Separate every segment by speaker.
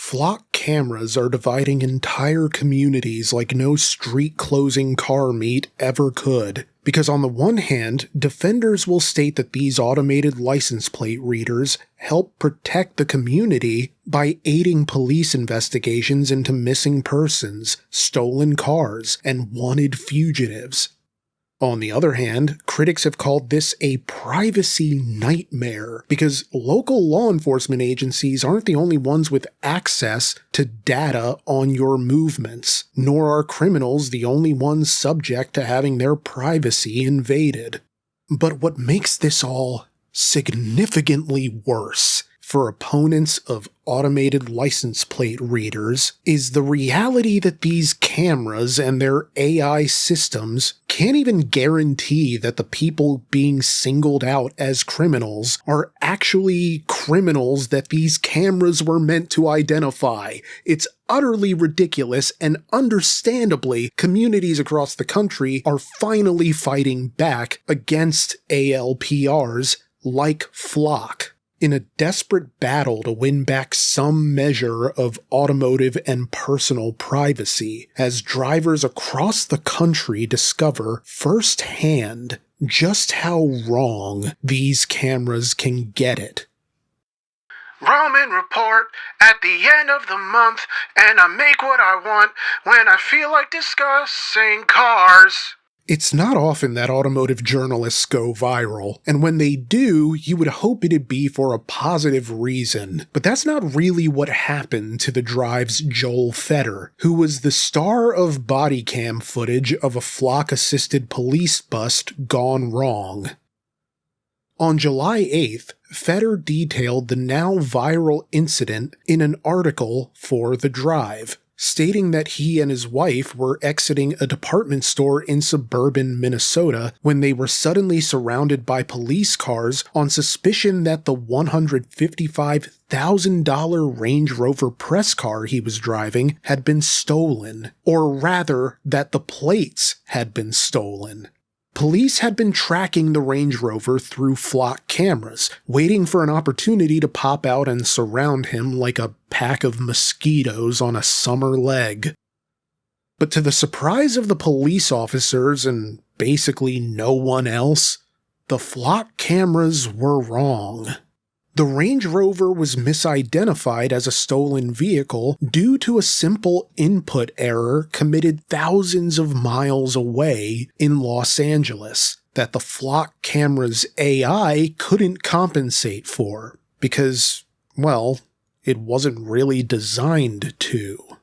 Speaker 1: Flock cameras are dividing entire communities like no street-closing car meet ever could. Because on the one hand, defenders will state that these automated license plate readers help protect the community by aiding police investigations into missing persons, stolen cars, and wanted fugitives. On the other hand, critics have called this a privacy nightmare because local law enforcement agencies aren't the only ones with access to data on your movements, nor are criminals the only ones subject to having their privacy invaded. But what makes this all significantly worse for opponents of automated license plate readers is the reality that these cameras and their AI systems can't even guarantee that the people being singled out as criminals are actually criminals that these cameras were meant to identify. It's utterly ridiculous, and understandably, communities across the country are finally fighting back against ALPRs like Flock, in a desperate battle to win back some measure of automotive and personal privacy, as drivers across the country discover firsthand just how wrong these cameras can get it.
Speaker 2: Roman report at the end of the month, and I make what I want when I feel like discussing cars.
Speaker 1: It's not often that automotive journalists go viral, and when they do, you would hope it'd be for a positive reason. But that's not really what happened to The Drive's Joel Fetter, who was the star of body cam footage of a Flock-assisted police bust gone wrong. On July 8th, Fetter detailed the now viral incident in an article for The Drive, stating that he and his wife were exiting a department store in suburban Minnesota when they were suddenly surrounded by police cars on suspicion that the $155,000 Range Rover press car he was driving had been stolen, or rather, that the plates had been stolen. Police had been tracking the Range Rover through Flock cameras, waiting for an opportunity to pop out and surround him like a pack of mosquitoes on a summer leg. But to the surprise of the police officers and basically no one else, the Flock cameras were wrong. The Range Rover was misidentified as a stolen vehicle due to a simple input error committed thousands of miles away in Los Angeles that the Flock camera's AI couldn't compensate for because, well, it wasn't really designed to.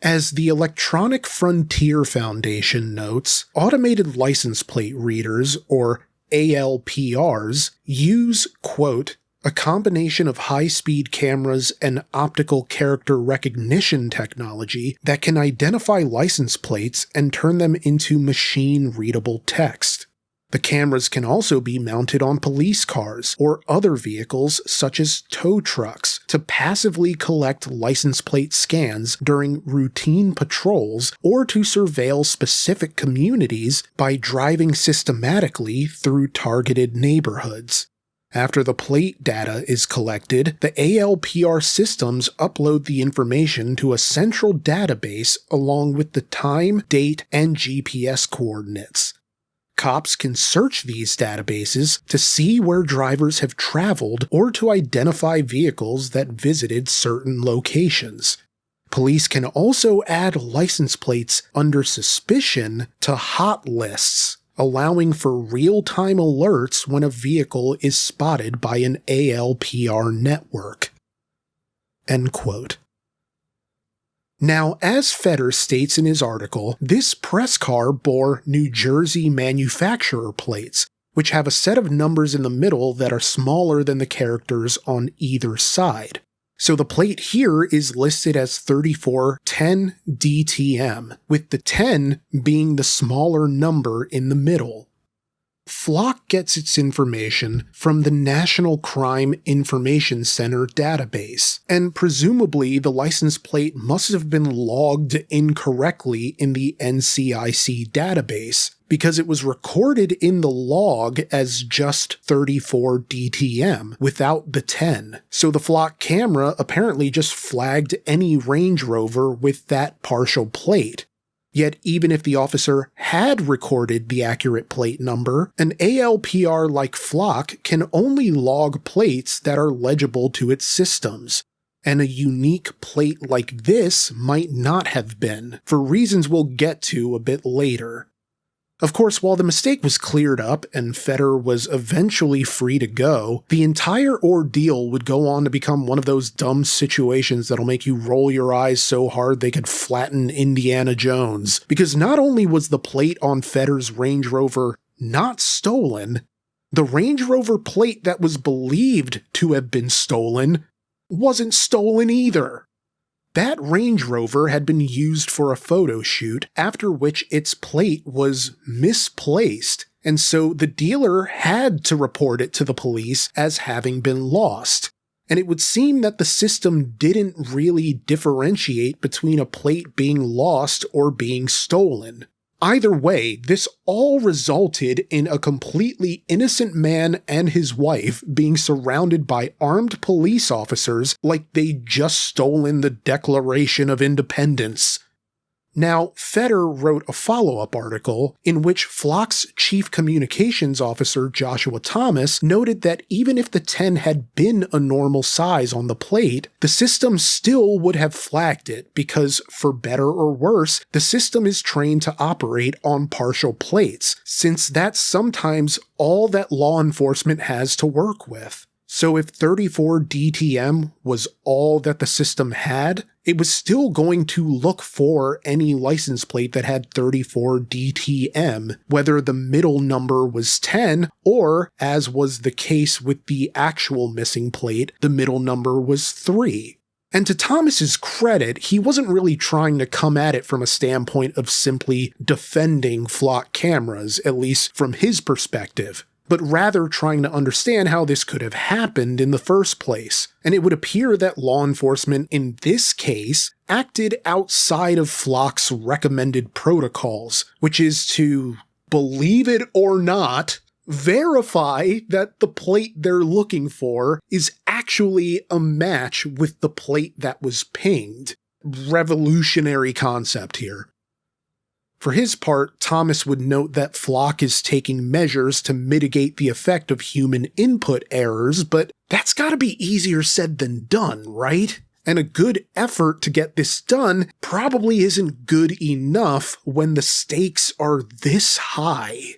Speaker 1: As the Electronic Frontier Foundation notes, automated license plate readers, or ALPRs, use, quote, a combination of high-speed cameras and optical character recognition technology that can identify license plates and turn them into machine-readable text. The cameras can also be mounted on police cars or other vehicles such as tow trucks to passively collect license plate scans during routine patrols or to surveil specific communities by driving systematically through targeted neighborhoods. After the plate data is collected, the ALPR systems upload the information to a central database along with the time, date, and GPS coordinates. Cops can search these databases to see where drivers have traveled or to identify vehicles that visited certain locations. Police can also add license plates under suspicion to hot lists, allowing for real-time alerts when a vehicle is spotted by an ALPR network. End quote. Now, as Fetter states in his article, this press car bore New Jersey manufacturer plates, which have a set of numbers in the middle that are smaller than the characters on either side. So the plate here is listed as 3410 DTM, with the 10 being the smaller number in the middle. Flock gets its information from the National Crime Information Center database, and presumably the license plate must have been logged incorrectly in the NCIC database, because it was recorded in the log as just 34 DTM without the 10. So the Flock camera apparently just flagged any Range Rover with that partial plate. Yet even if the officer had recorded the accurate plate number, an ALPR like Flock can only log plates that are legible to its systems. And a unique plate like this might not have been, for reasons we'll get to a bit later. Of course, while the mistake was cleared up and Fetter was eventually free to go, the entire ordeal would go on to become one of those dumb situations that'll make you roll your eyes so hard they could flatten Indiana Jones. Because not only was the plate on Fetter's Range Rover not stolen, the Range Rover plate that was believed to have been stolen wasn't stolen either. That Range Rover had been used for a photo shoot, after which its plate was misplaced, and so the dealer had to report it to the police as having been lost. And it would seem that the system didn't really differentiate between a plate being lost or being stolen. Either way, this all resulted in a completely innocent man and his wife being surrounded by armed police officers like they'd just stolen the Declaration of Independence. Now, Fetter wrote a follow-up article in which Flock's chief communications officer Joshua Thomas noted that even if the 10 had been a normal size on the plate, the system still would have flagged it because, for better or worse, the system is trained to operate on partial plates, since that's sometimes all that law enforcement has to work with. So if 34 DTM was all that the system had, it was still going to look for any license plate that had 34 DTM, whether the middle number was 10 or, as was the case with the actual missing plate, the middle number was 3. And to Thomas's credit, he wasn't really trying to come at it from a standpoint of simply defending Flock cameras, at least from his perspective, but rather trying to understand how this could have happened in the first place. And it would appear that law enforcement in this case acted outside of Flock's recommended protocols, which is to, believe it or not, verify that the plate they're looking for is actually a match with the plate that was pinged. Revolutionary concept here. For his part, Thomas would note that Flock is taking measures to mitigate the effect of human input errors, but that's gotta be easier said than done, right? And a good effort to get this done probably isn't good enough when the stakes are this high.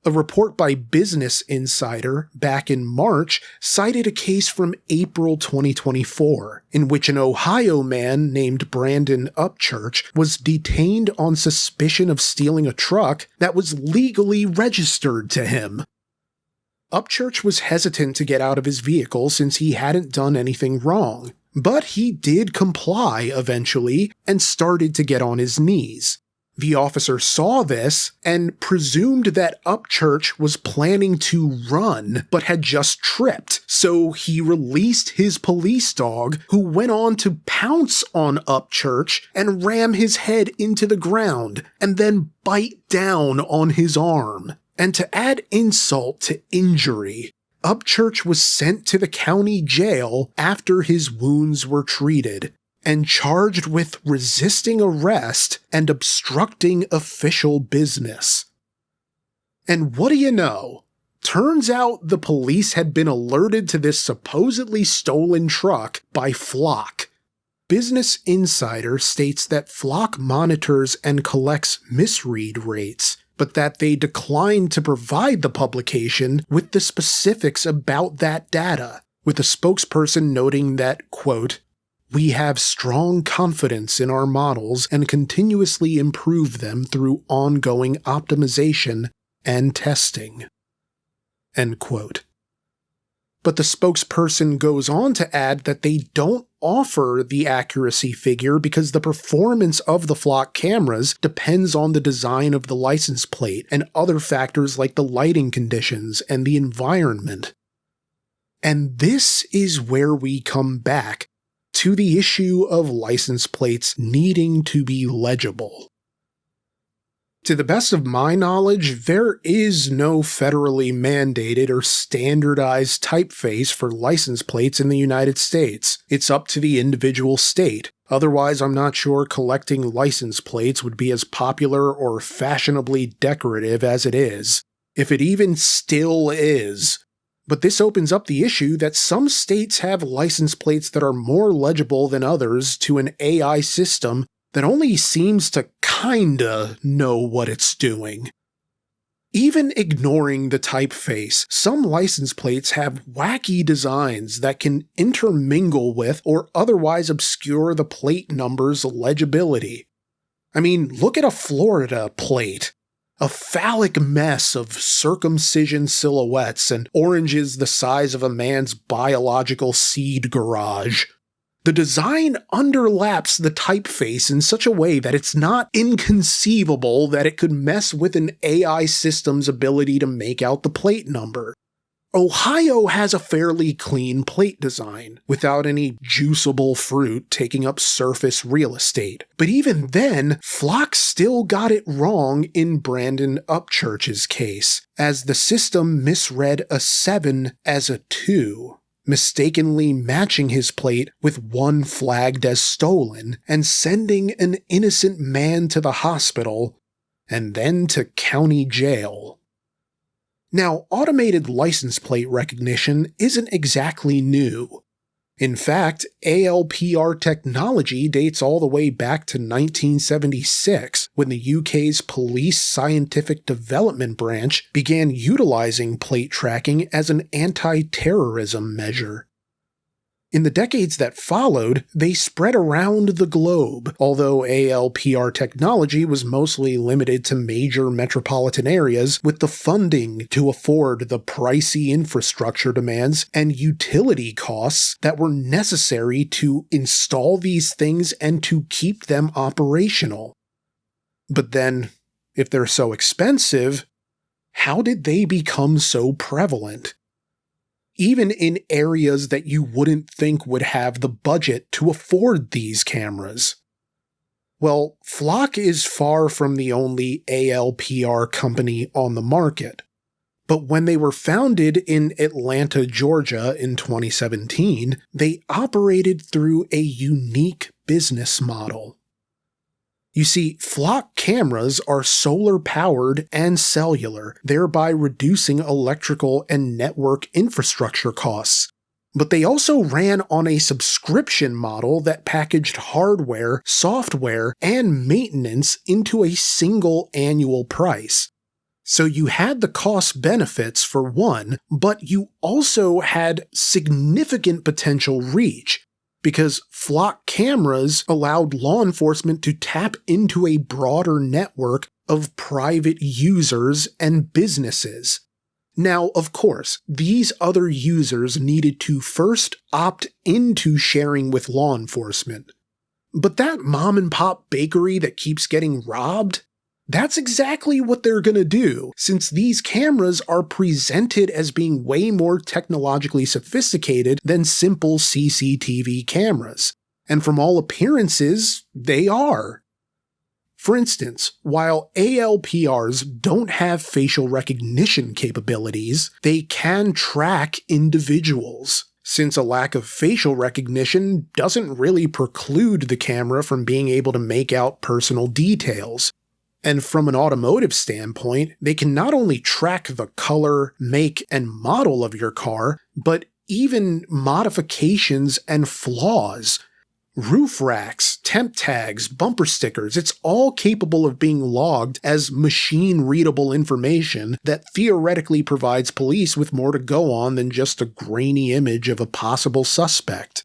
Speaker 1: A report by Business Insider back in March cited a case from April 2024, in which an Ohio man named Brandon Upchurch was detained on suspicion of stealing a truck that was legally registered to him. Upchurch was hesitant to get out of his vehicle since he hadn't done anything wrong, but he did comply eventually and started to get on his knees. The officer saw this and presumed that Upchurch was planning to run, but had just tripped, so he released his police dog, who went on to pounce on Upchurch and ram his head into the ground, and then bite down on his arm. And to add insult to injury, Upchurch was sent to the county jail after his wounds were treated, and charged with resisting arrest and obstructing official business. And what do you know? Turns out the police had been alerted to this supposedly stolen truck by Flock. Business Insider states that Flock monitors and collects misread rates, but that they declined to provide the publication with the specifics about that data, with a spokesperson noting that, quote, "We have strong confidence in our models and continuously improve them through ongoing optimization and testing." End quote. But the spokesperson goes on to add that they don't offer the accuracy figure because the performance of the flock cameras depends on the design of the license plate and other factors like the lighting conditions and the environment. And this is where we come back to the issue of license plates needing to be legible. To the best of my knowledge, there is no federally mandated or standardized typeface for license plates in the United States. It's up to the individual state. Otherwise, I'm not sure collecting license plates would be as popular or fashionably decorative as it is, if it even still is. But this opens up the issue that some states have license plates that are more legible than others to an AI system that only seems to kinda know what it's doing. Even ignoring the typeface, some license plates have wacky designs that can intermingle with or otherwise obscure the plate number's legibility. I mean, look at a Florida plate. A phallic mess of circumcision silhouettes and oranges the size of a man's biological seed garage. The design underlaps the typeface in such a way that it's not inconceivable that it could mess with an AI system's ability to make out the plate number. Ohio has a fairly clean plate design, without any juiceable fruit taking up surface real estate. But even then, Flock still got it wrong in Brandon Upchurch's case, as the system misread a 7 as a 2. Mistakenly matching his plate with one flagged as stolen and sending an innocent man to the hospital and then to county jail. Now, automated license plate recognition isn't exactly new. In fact, ALPR technology dates all the way back to 1976, when the UK's Police Scientific Development Branch began utilizing plate tracking as an anti-terrorism measure. In the decades that followed, they spread around the globe, although ALPR technology was mostly limited to major metropolitan areas with the funding to afford the pricey infrastructure demands and utility costs that were necessary to install these things and to keep them operational. But then, if they're so expensive, how did they become so prevalent? Even in areas that you wouldn't think would have the budget to afford these cameras. Well, Flock is far from the only ALPR company on the market. But when they were founded in Atlanta, Georgia in 2017, they operated through a unique business model. You see, Flock cameras are solar-powered and cellular, thereby reducing electrical and network infrastructure costs. But they also ran on a subscription model that packaged hardware, software, and maintenance into a single annual price. So you had the cost benefits for one, but you also had significant potential reach, because Flock cameras allowed law enforcement to tap into a broader network of private users and businesses. Now, of course, these other users needed to first opt into sharing with law enforcement. But that mom-and-pop bakery that keeps getting robbed? That's exactly what they're gonna do, since these cameras are presented as being way more technologically sophisticated than simple CCTV cameras. And from all appearances, they are. For instance, while ALPRs don't have facial recognition capabilities, they can track individuals, since a lack of facial recognition doesn't really preclude the camera from being able to make out personal details. And from an automotive standpoint, they can not only track the color, make, and model of your car, but even modifications and flaws. Roof racks, temp tags, bumper stickers, it's all capable of being logged as machine-readable information that theoretically provides police with more to go on than just a grainy image of a possible suspect.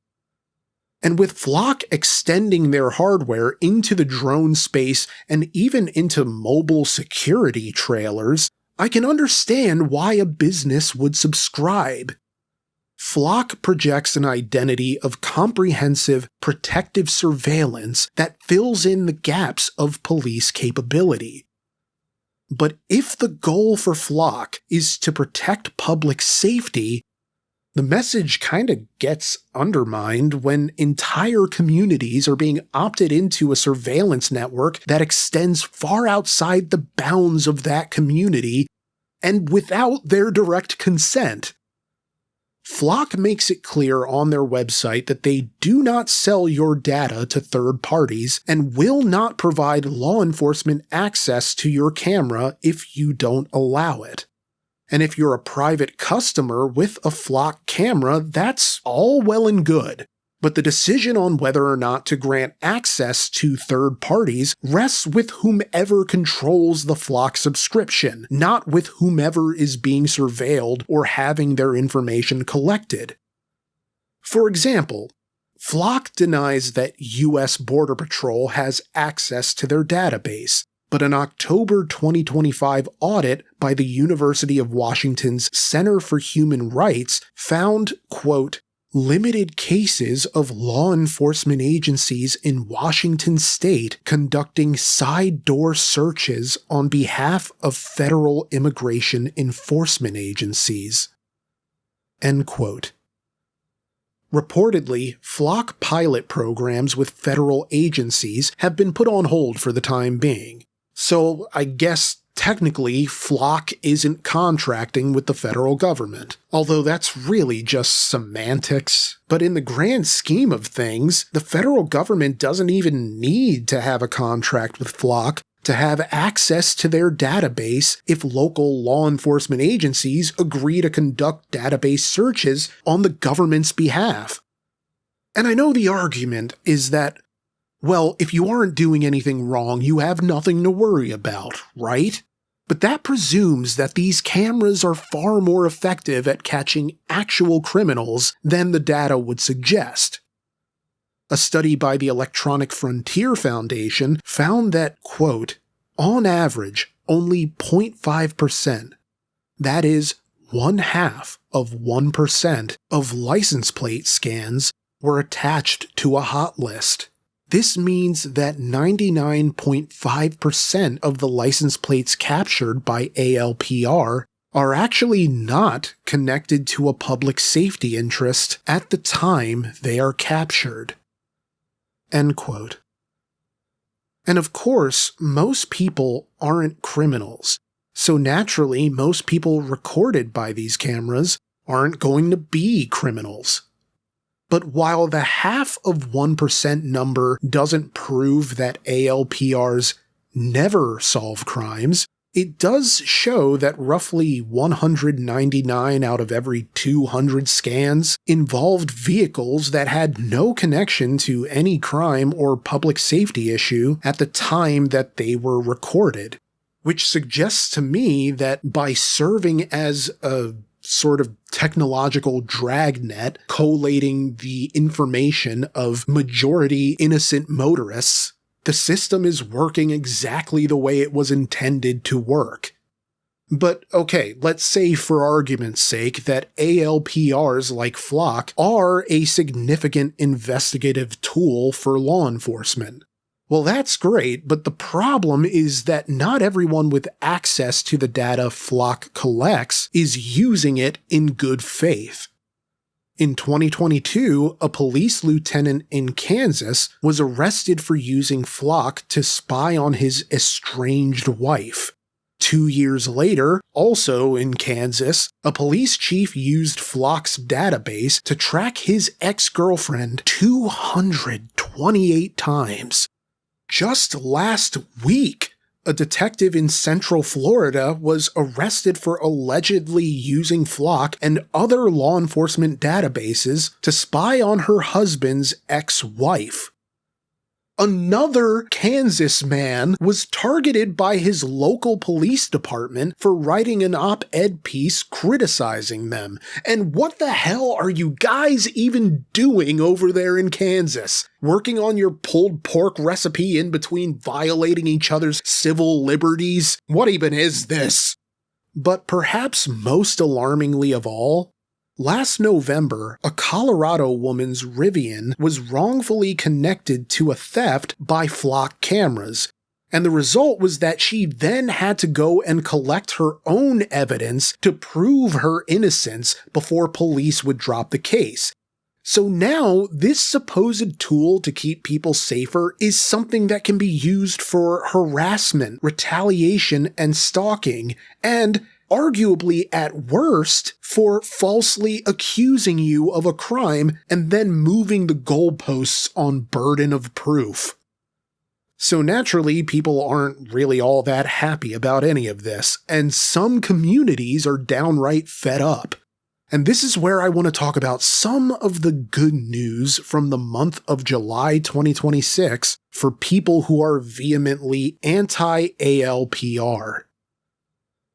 Speaker 1: And with Flock extending their hardware into the drone space and even into mobile security trailers, I can understand why a business would subscribe. Flock projects an identity of comprehensive, protective surveillance that fills in the gaps of police capability. But if the goal for Flock is to protect public safety, the message kind of gets undermined when entire communities are being opted into a surveillance network that extends far outside the bounds of that community and without their direct consent. Flock makes it clear on their website that they do not sell your data to third parties and will not provide law enforcement access to your camera if you don't allow it. And if you're a private customer with a Flock camera, that's all well and good. But the decision on whether or not to grant access to third parties rests with whomever controls the Flock subscription, not with whomever is being surveilled or having their information collected. For example, Flock denies that US Border Patrol has access to their database, but an October 2025 audit by the University of Washington's Center for Human Rights found, quote, limited cases of law enforcement agencies in Washington state conducting side-door searches on behalf of federal immigration enforcement agencies. End quote. Reportedly, Flock pilot programs with federal agencies have been put on hold for the time being. So I guess technically, Flock isn't contracting with the federal government, although that's really just semantics. But in the grand scheme of things, the federal government doesn't even need to have a contract with Flock to have access to their database if local law enforcement agencies agree to conduct database searches on the government's behalf. And I know the argument is that, well, if you aren't doing anything wrong, you have nothing to worry about, right? But that presumes that these cameras are far more effective at catching actual criminals than the data would suggest. A study by the Electronic Frontier Foundation found that, quote, on average, only 0.5%, that is 0.5% of license plate scans were attached to a hot list. This means that 99.5% of the license plates captured by ALPR are actually not connected to a public safety interest at the time they are captured. End quote. And of course, most people aren't criminals, so naturally most people recorded by these cameras aren't going to be criminals. But while the 0.5% number doesn't prove that ALPRs never solve crimes, it does show that roughly 199 out of every 200 scans involved vehicles that had no connection to any crime or public safety issue at the time that they were recorded, which suggests to me that by serving as a sort of technological dragnet collating the information of majority innocent motorists, the system is working exactly the way it was intended to work. But okay, let's say for argument's sake that ALPRs like Flock are a significant investigative tool for law enforcement. Well, that's great, but the problem is that not everyone with access to the data Flock collects is using it in good faith. In 2022, a police lieutenant in Kansas was arrested for using Flock to spy on his estranged wife. 2 years later, also in Kansas, a police chief used Flock's database to track his ex-girlfriend 228 times. Just last week, a detective in Central Florida was arrested for allegedly using Flock and other law enforcement databases to spy on her husband's ex-wife. Another Kansas man was targeted by his local police department for writing an op-ed piece criticizing them. And what the hell are you guys even doing over there in Kansas? Working on your pulled pork recipe in between violating each other's civil liberties? What even is this? But perhaps most alarmingly of all, Last November, a Colorado woman's Rivian was wrongfully connected to a theft by flock cameras, and the result was that she then had to go and collect her own evidence to prove her innocence before police would drop the case. So now, this supposed tool to keep people safer is something that can be used for harassment, retaliation, and stalking, and arguably at worst, for falsely accusing you of a crime and then moving the goalposts on burden of proof. So naturally, people aren't really all that happy about any of this, and some communities are downright fed up. And this is where I want to talk about some of the good news from the month of July 2026 for people who are vehemently anti-ALPR.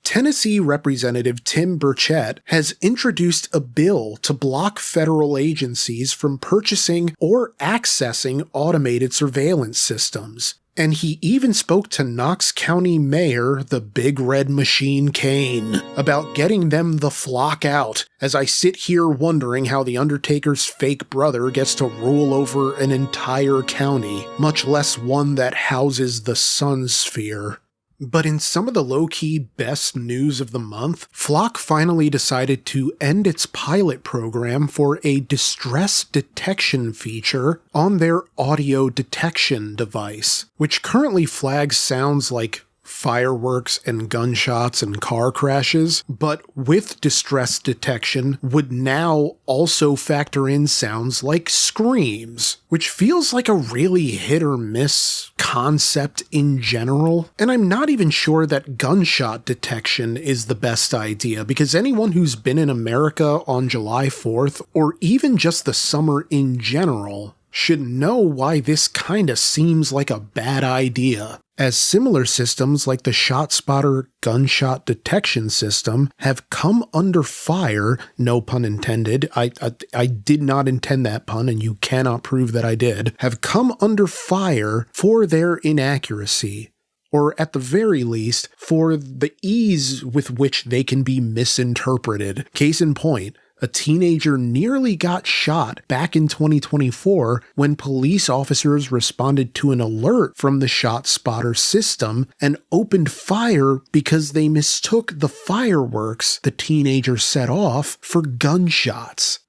Speaker 1: Tennessee Representative Tim Burchett has introduced a bill to block federal agencies from purchasing or accessing automated surveillance systems. And he even spoke to Knox County Mayor, the Big Red Machine Kane, about getting them the flock out, as I sit here wondering how the Undertaker's fake brother gets to rule over an entire county, much less one that houses the Sun Sphere. But in some of the low-key best news of the month, Flock finally decided to end its pilot program for a distress detection feature on their audio detection device, which currently flags sounds like fireworks and gunshots and car crashes, but with distress detection would now also factor in sounds like screams, which feels like a really hit or miss concept in general. And I'm not even sure that gunshot detection is the best idea, because anyone who's been in America on July 4th, or even just the summer in general, should know why this kinda seems like a bad idea, as similar systems like the ShotSpotter gunshot detection system have come under fire, no pun intended, I did not intend that pun and you cannot prove that I did, have come under fire for their inaccuracy, or at the very least, for the ease with which they can be misinterpreted. Case in point, a teenager nearly got shot back in 2024 when police officers responded to an alert from the ShotSpotter system and opened fire because they mistook the fireworks the teenager set off for gunshots.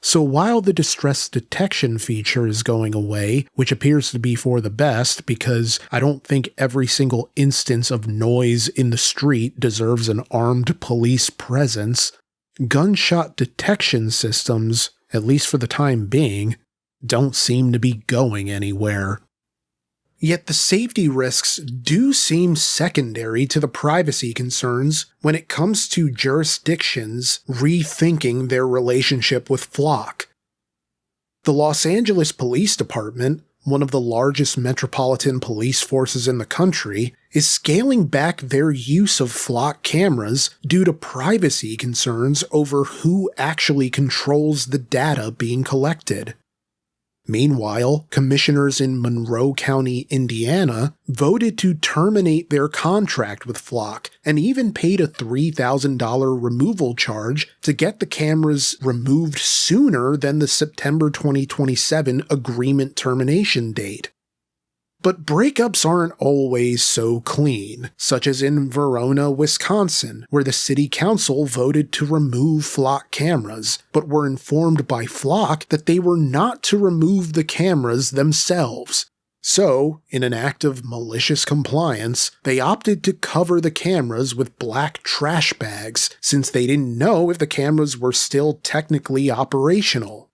Speaker 1: So while the distress detection feature is going away, which appears to be for the best because I don't think every single instance of noise in the street deserves an armed police presence, gunshot detection systems, at least for the time being, don't seem to be going anywhere. Yet the safety risks do seem secondary to the privacy concerns when it comes to jurisdictions rethinking their relationship with Flock. The Los Angeles Police Department, one of the largest metropolitan police forces in the country, is scaling back their use of Flock cameras due to privacy concerns over who actually controls the data being collected. Meanwhile, commissioners in Monroe County, Indiana, voted to terminate their contract with Flock and even paid a $3,000 removal charge to get the cameras removed sooner than the September 2027 agreement termination date. But breakups aren't always so clean, such as in Verona, Wisconsin, where the city council voted to remove Flock cameras, but were informed by Flock that they were not to remove the cameras themselves. So, in an act of malicious compliance, they opted to cover the cameras with black trash bags, since they didn't know if the cameras were still technically operational.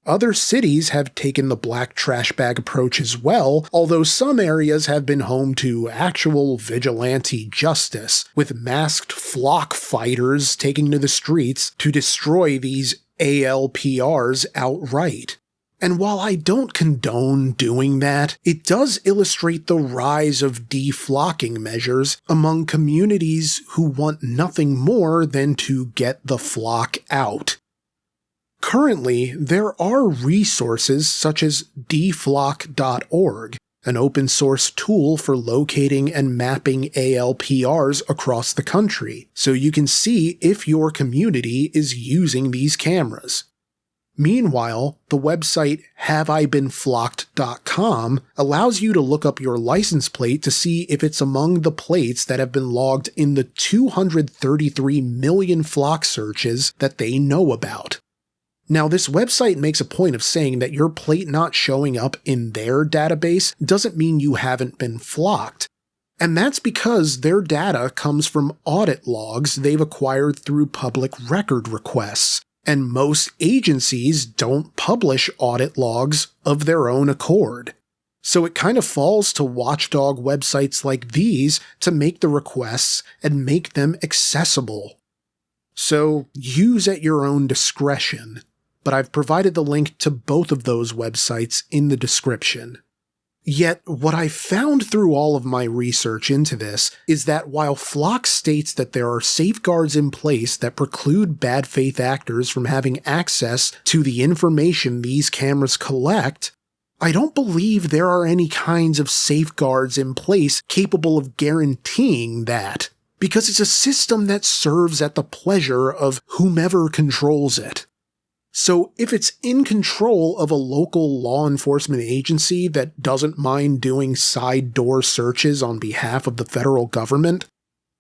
Speaker 1: Other cities have taken the black trash bag approach as well, although some areas have been home to actual vigilante justice, with masked Flock fighters taking to the streets to destroy these ALPRs outright. And while I don't condone doing that, it does illustrate the rise of deflocking measures among communities who want nothing more than to get the flock out. Currently, there are resources such as deflock.org an open source tool for locating and mapping ALPRs across the country, so you can see if your community is using these cameras. Meanwhile, the website haveibeenflocked.com allows you to look up your license plate to see if it's among the plates that have been logged in the 233 million flock searches that they know about. Now, this website makes a point of saying that your plate not showing up in their database doesn't mean you haven't been flocked. And that's because their data comes from audit logs they've acquired through public record requests, and most agencies don't publish audit logs of their own accord. So it kind of falls to watchdog websites like these to make the requests and make them accessible. So use at your own discretion. But I've provided the link to both of those websites in the description. Yet, what I found through all of my research into this is that while Flock states that there are safeguards in place that preclude bad faith actors from having access to the information these cameras collect, I don't believe there are any kinds of safeguards in place capable of guaranteeing that, because it's a system that serves at the pleasure of whomever controls it. So if it's in control of a local law enforcement agency that doesn't mind doing side door searches on behalf of the federal government,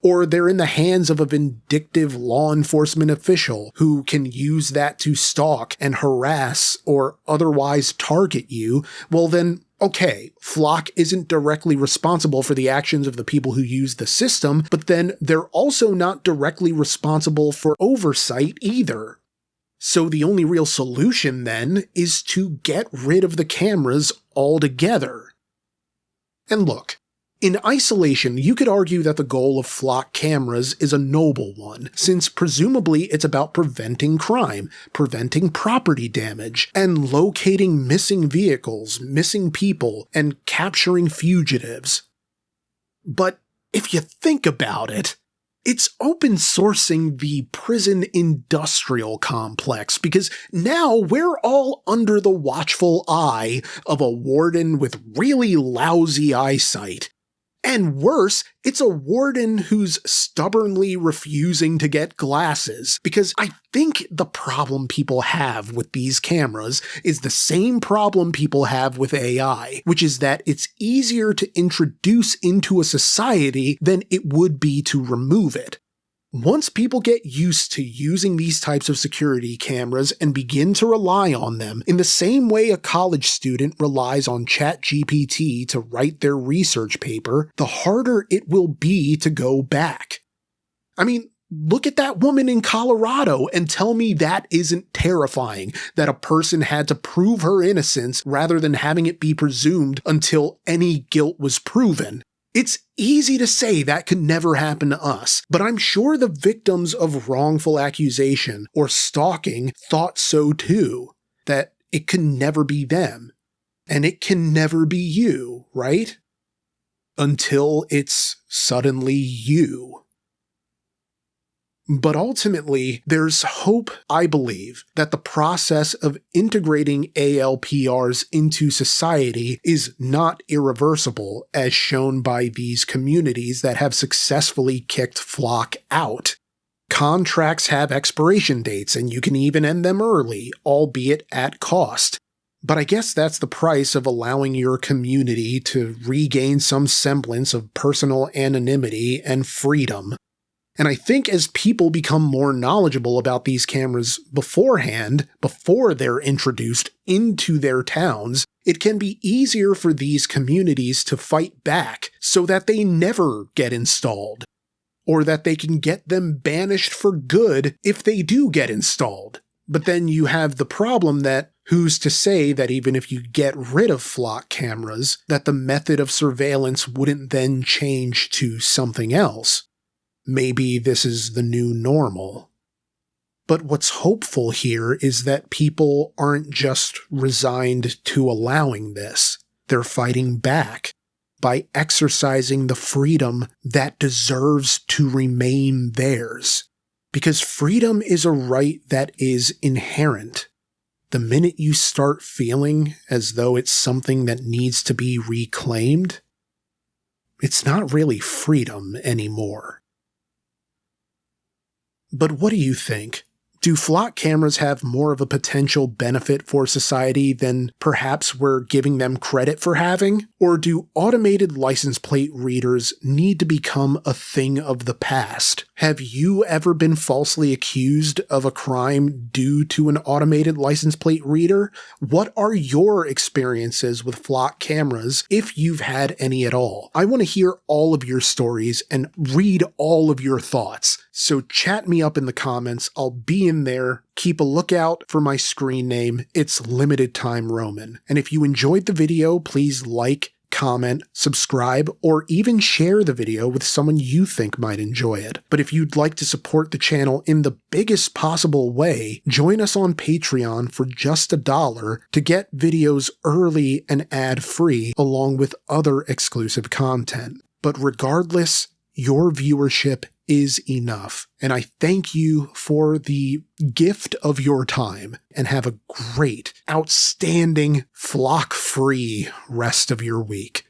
Speaker 1: or they're in the hands of a vindictive law enforcement official who can use that to stalk and harass or otherwise target you, well then, okay, Flock isn't directly responsible for the actions of the people who use the system, but then they're also not directly responsible for oversight either. So the only real solution, then, is to get rid of the cameras altogether. And look, in isolation, you could argue that the goal of flock cameras is a noble one, since presumably it's about preventing crime, preventing property damage, and locating missing vehicles, missing people, and capturing fugitives. But if you think about it, it's open sourcing the prison industrial complex, because now we're all under the watchful eye of a warden with really lousy eyesight. And worse, it's a warden who's stubbornly refusing to get glasses, because I think the problem people have with these cameras is the same problem people have with AI, which is that it's easier to introduce into a society than it would be to remove it. Once people get used to using these types of security cameras and begin to rely on them, in the same way a college student relies on ChatGPT to write their research paper, the harder it will be to go back. I mean, look at that woman in Colorado and tell me that isn't terrifying, that a person had to prove her innocence rather than having it be presumed until any guilt was proven. It's easy to say that could never happen to us, but I'm sure the victims of wrongful accusation or stalking thought so too, that it could never be them. And it can never be you, right? Until it's suddenly you. But ultimately, there's hope, I believe, that the process of integrating ALPRs into society is not irreversible, as shown by these communities that have successfully kicked Flock out. Contracts have expiration dates, and you can even end them early, albeit at cost. But I guess that's the price of allowing your community to regain some semblance of personal anonymity and freedom. And I think as people become more knowledgeable about these cameras beforehand, before they're introduced into their towns, it can be easier for these communities to fight back so that they never get installed, or that they can get them banished for good if they do get installed. But then you have the problem that who's to say that even if you get rid of flock cameras, that the method of surveillance wouldn't then change to something else? Maybe this is the new normal. But what's hopeful here is that people aren't just resigned to allowing this. They're fighting back by exercising the freedom that deserves to remain theirs. Because freedom is a right that is inherent. the minute you start feeling as though it's something that needs to be reclaimed, it's not really freedom anymore. But what do you think? Do flock cameras have more of a potential benefit for society than perhaps we're giving them credit for having? Or do automated license plate readers need to become a thing of the past? Have you ever been falsely accused of a crime due to an automated license plate reader? What are your experiences with flock cameras, if you've had any at all? I want to hear all of your stories and read all of your thoughts. So chat me up in the comments. I'll be in there. Keep a lookout for my screen name. It's Limited Time Roman. And if you enjoyed the video, please like, comment, subscribe, or even share the video with someone you think might enjoy it. But if you'd like to support the channel in the biggest possible way, join us on Patreon for just $1 to get videos early and ad-free along with other exclusive content. But regardless, your viewership is enough. And I thank you for the gift of your time, and have a great, outstanding, flock-free rest of your week.